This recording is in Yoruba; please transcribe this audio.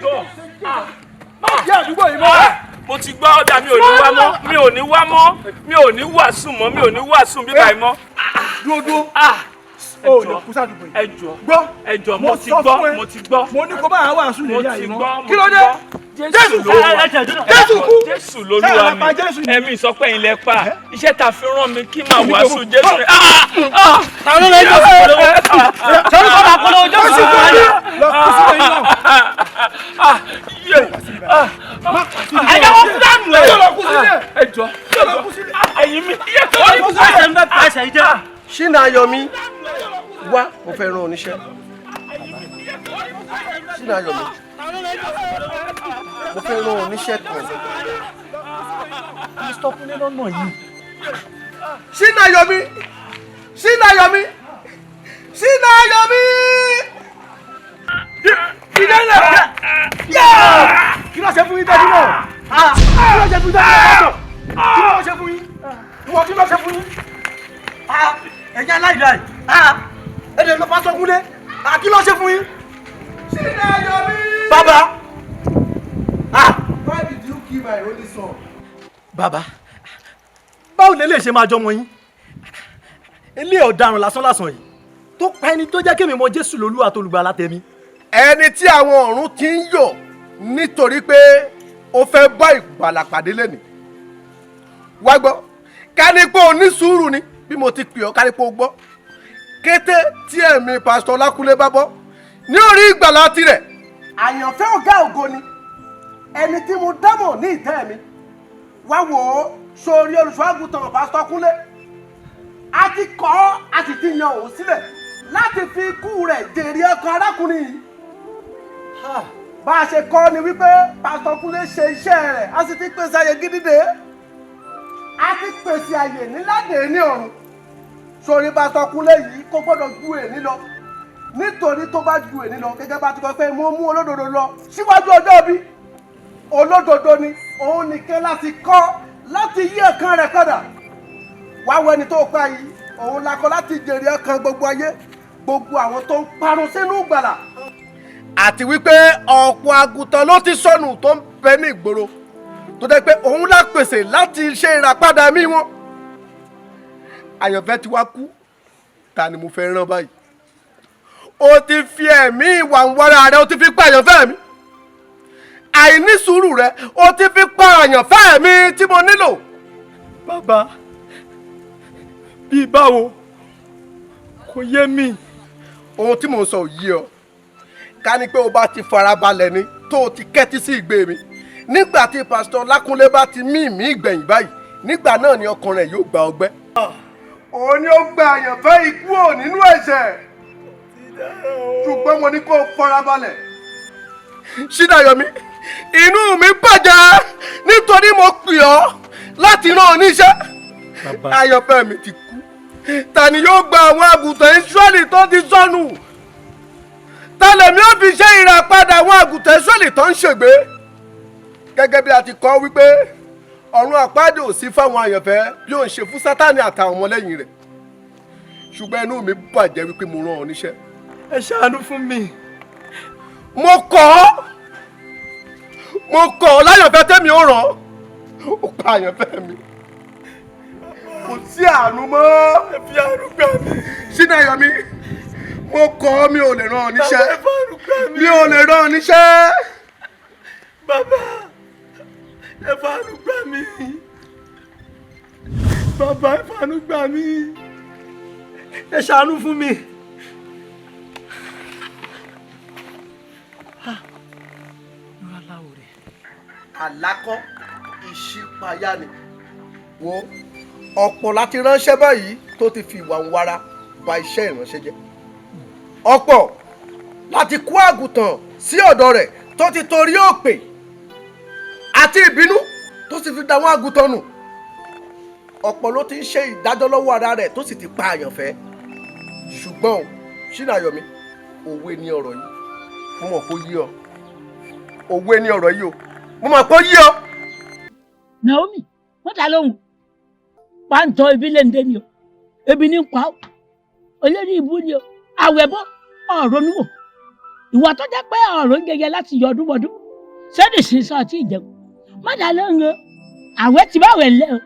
ẹjọ́ mo ti gbọ́ ọ̀dà mi ò ní wá mọ́ mi ò ní wá mọ́ mi ò ní wàásù mọ́ mi ò ní wàásù bíbá yìí mọ́. dúró ẹjọ́ mo ti gbọ́. mo ní kó bá àwọn àṣù lè yá yìí mọ́. kí ló dé? Jésù lolúwa mi ẹ̀mí ìsọpẹ́ yìí lẹ pa iṣẹ́ ta fi rán mi kí máa wàásù Jésù rẹ̀. àwọn ọmọ ẹjọ́ sọ́dún kọ́ máa polówó Jésù fún wa ní. ẹjọ́ wọ́n fún dànù ẹ̀. ẹjọ́ ẹ̀yin mi. Ṣínà Ayọ̀mí wá mo fẹ́ rán oníṣẹ́. Ṣínà Ayọ̀mí mo fẹ́ rán oníṣẹ́ kan. Mr. Kúnlé lọ́nà yìí. Ṣínà Ayọ̀mí Ṣínà Ayọ̀mí Ṣínà Ayọ̀mí. Kí ló ṣe fún yín tẹ́jú náà? Kí ló ṣe fún yín tẹ́jú náà? Kí ló ṣe fún yín? Ìwọ kí ló ṣe fún yín? Ẹ̀yin aláìláì. Ẹ̀dẹ̀ ló bá sọ Kúnlé. Kí ló ṣe fún yín? Ṣínà Ayọ̀mí. Bàbá. Why did you kill my only son? Bàbá, báwo lè lè ṣe máa jọmọ yín? Ilé ọ̀daràn lásán yìí tó pa ẹni tó jẹ́ kémi mọ Jésù lolúwa tó olùgbàlà tèmi. Ẹni tí àwọn ọ̀run ti ń yọ̀ nítorí pé ó fẹ́ bá ìgbàlà pàdé lẹ́nìí. Wá gbọ́, ká ní pé o ní sùúrù ni bí mo ti pè ọ́ ká ní pé o gbọ́. Kété tí ẹ̀mí pásítọ̀ Lákúnlé bá bọ́ ní orí ìgbàlà tirẹ̀. Àyànfẹ́ ọ̀gá ògo ni ẹni tí mo dámọ̀ ní ìtẹ́ mi. Wá wò ó sórí olùṣọ́àgùtàn pásítọ̀ Kúnlé. A ti kọ́ a sì ti yan òun sílẹ̀ láti fi ikú rẹ̀ jèrè ọkàn arákùnrin yìí. Bá a ṣe kọ́ ni wípé pásítọ̀ Kúnlé ṣe iṣẹ́ rẹ̀ a sì ti pèsè àyè gidi dé. A ti pèsè àyè nílàdé ní ọ̀run. Sórí pásítọ̀ Kúnlé yìí kò gbọ́dọ̀ ju èní lọ. Nítorí tó bá ju èní lọ gẹ́gẹ́ bá ti kọ́ pé mo mú olódodo lọ síwájú ọjọ́ bí. Olódodo ni òun nìkan láti kọ́ láti yí ọkàn rẹ̀ padà. Wá wo ẹni tó pa yìí òun la kọ́ láti jèrè ọkàn gbogbo ayé gbogbo àwọn tó ń parun sínú ìgbàlà. Àti wípé ọ̀pọ̀ àgùntàn ló ti sọnù tó ń bẹ ní ìgboro tó dẹ́ pé òun la pèsè láti ṣe ìràpadà mí wọn. Àyànfẹ́ ti wá kú ta ni mo fẹ́ rán báyìí. O ti fi ẹ̀mí ìwà ń wára rẹ o ti fi pa àyànfẹ́ mi. Àìní sùúrù rẹ o ti fi pa àyànfẹ́ mi tí mo nílò. Bàbá, bí báwo kò yé mi. Ohun tí mò ń sọ ò yé ọ. Ká ní pé o bá ti farabalẹ̀ ni tó o ti kẹ́tí sí ìgbé mi. Nígbà tí pásítọ̀ Lákúnlé bá ti mí ìgbẹ̀yìn báyìí nígbà náà ni ọkàn rẹ̀ yóò gba ọgbẹ́. Òun ni ó gba àyànfẹ́ ikú ò nínú ẹ̀ṣẹ̀. Ṣùgbọ́n mo ní kó o farabalẹ̀. Ṣínà Ayọ̀mí, inú mi bàjẹ́ nítorí mo pè ọ́ láti rán ọ níṣẹ́. Àyànfẹ́ mi ti kú. Ta ni yóò gba àwọn àgùntàn Ísírẹ́lì tó ti sọnù? Ta lèmi ó fi ṣe ìràpadà àwọn àgùntàn Ísírẹ́lì tó ń ṣègbé? Gẹ́gẹ́ bí a ti kọ́ wípé ọ̀run àpáàdé ò sí fáwọn àyànfẹ́ bí ó ń ṣe fún Sátánì àtàwọn ọmọlẹ́yìn rẹ̀. Ṣùgbọ́n inú mi bàjẹ́ wípé mo rán ọ níṣẹ́. Ẹ ṣàánú fún mi. Mo kọ̀ ọ́ láyànfẹ́ tẹ́mi ó rán. Ó pa àyànfẹ́ mi. Kò sí àánú mọ́. Ẹ fi àánú gbà mí. Ṣínà Ayọ̀mí, mo kọ̀ ọ́ mi ò lè rán ọ níṣẹ́. Mi ò lè rán ọ níṣẹ́. Bàbá, ẹ fàánú gbà mí. Bàbá, ẹ fàánú gbà mí. Ẹ ṣàánú fún mi. Àlákọ́ ìṣípayá ni. Wo ọ̀pọ̀ láti ránṣẹ́ báyìí tó ti fi ìwà ń wára ba iṣẹ́ ìránṣẹ́ jẹ́. Ọ̀pọ̀ láti kó àgùntàn sí ọ̀dọ̀ rẹ̀ tó ti torí òpè àti ìbínú tó sì fi da àwọn àgùntàn nù. Ọ̀pọ̀ ló ti ń ṣe ìdájọ́ lọ́wọ́ ara rẹ̀ tó sì ti pa àyànfẹ́. Ṣùgbọ́n Ṣínà Ayọ̀mí, òwe ni ọ̀rọ̀ yìí. Mo mọ̀ kó yí ọ. Òwe ni ọ̀rọ̀ yìí o. Mo mọ̀ kó yí ọ. Naomi, wọ́n ta lóhùn. Pàǹtọ̀ ibi lè ń dé ni o. Ebi ní pa ọ́. Olórí ìbú ni o. Àwẹ̀ bọ́ ọ̀rọ̀ níwò. ìwọ tó jẹ́ pé ọ̀rọ̀ ń jẹjẹ láti yọ ọdún mọ́dún sẹ́ni sí sọ tí ìjẹun má dà lóhùn o àwẹ̀ ti bá wẹ̀ lẹ́ o